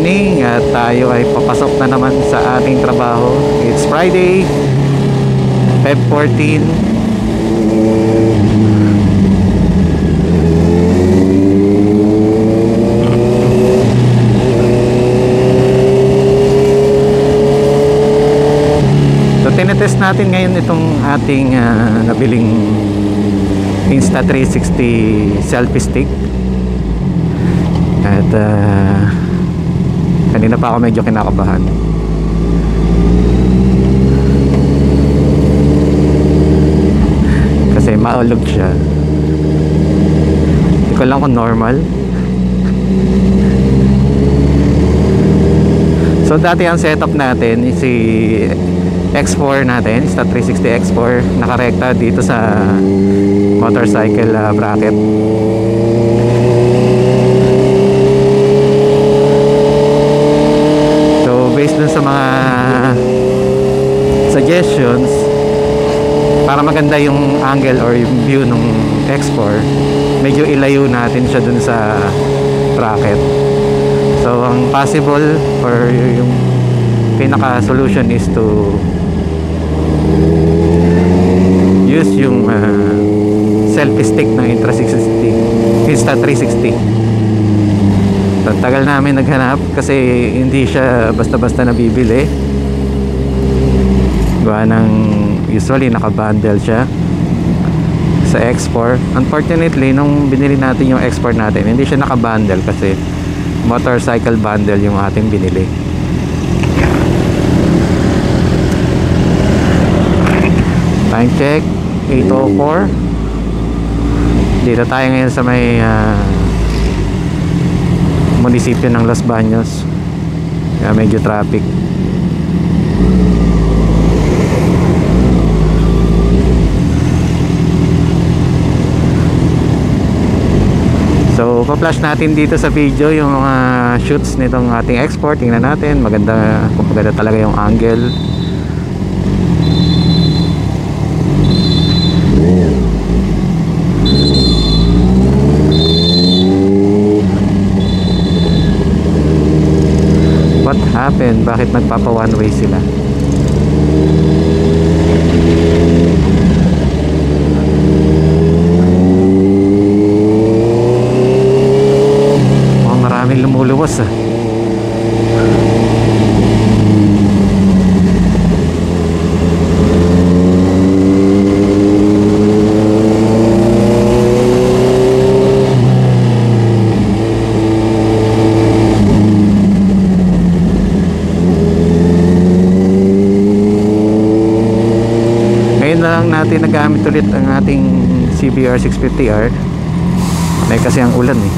morning at tayo ay papasok na naman sa ating trabaho. It's Friday, Feb 14. So tinetest natin ngayon itong ating nabiling Insta360 selfie stick. At kanina pa ako medyo kinakabahan kasi maulog siya. Hindi ko lang kung normal. So dati ang setup natin is si X4 natin, Insta360 X4, nakarekta dito sa motorcycle bracket. Based dun sa mga suggestions, para maganda yung angle or yung view ng X4, medyo ilayo natin siya dun sa bracket. So ang possible or yung pinaka solution is to use yung selfie stick ng Insta360. Tagal namin naghanap kasi hindi siya basta-basta nabibili. Gawa ng usually naka-bundle siya sa X4. Unfortunately, nung binili natin yung X4 natin, hindi siya naka-bundle kasi motorcycle bundle yung ating binili. Time check 8:04. Dito tayo ngayon sa may munisipyo ng Los Baños. Kaya medyo traffic. So pa-flash natin dito sa video yung mga shoots nitong ating X4. Tingnan natin, maganda, kung maganda talaga yung angle. What happened? Bakit nagpapa one way sila? Oh, maraming lumuluwas ah. Natin nagamit ulit ang ating CBR 650R kasi ang ulan eh.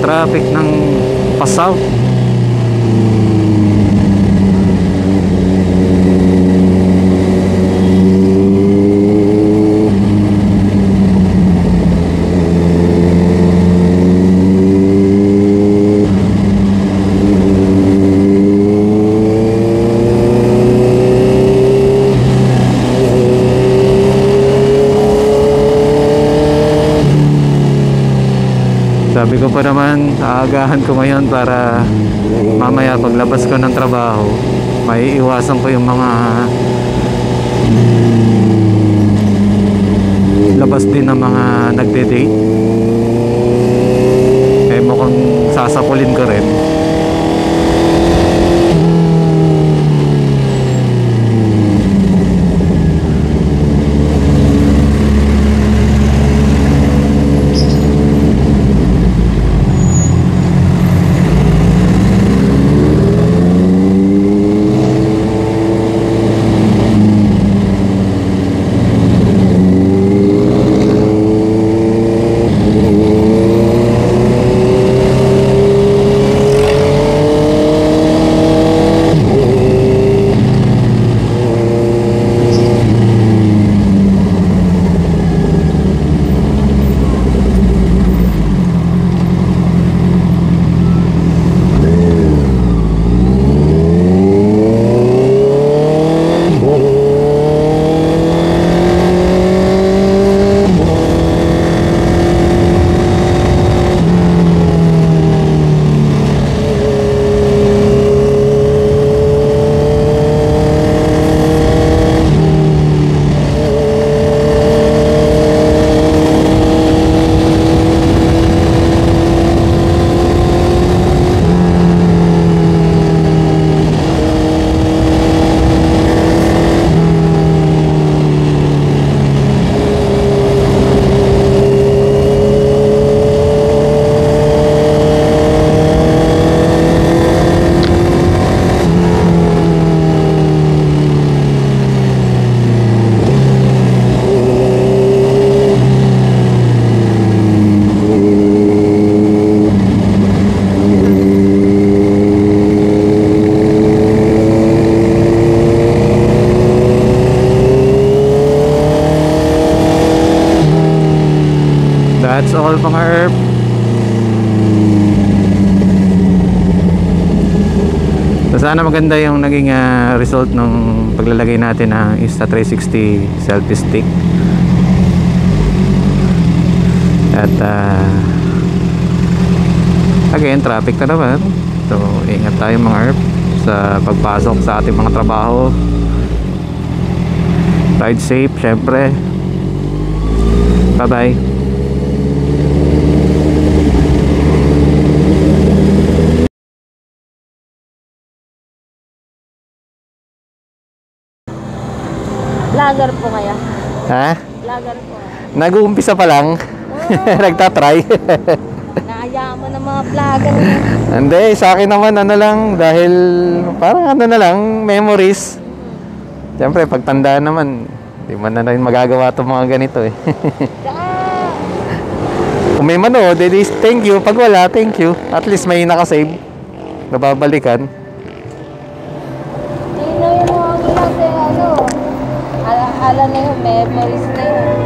Traffic ng Pasao. Sabi ko pa naman, aagahan ko ngayon para mamaya paglabas ko ng trabaho, may iwasan ko yung mga labas din ng mga nagde-date. Eh mukhang sasapulin ko rin. That's all mga herb. So sana maganda yung naging result ng paglalagay natin ng Insta360 selfie stick. At again, traffic na naman. So ingat tayo mga herb sa pagpasok sa ating mga trabaho. Ride safe syempre. Bye bye. Vlogger po kaya? Ha? Vlogger po. Nag-uumpisa pa lang. Nagtatry. Naaya mo ng mga vlogger. Hindi, sa akin naman ano lang, dahil parang ano na lang, memories. Siyempre, pagtandaan naman, di man na rin magagawa itong mga ganito eh. Kung may manood, edi thank you. Pag wala, thank you. At least may nakasave. Nababalikan. Sino yung mga vlogger ano? Ala na yun, memories na yun.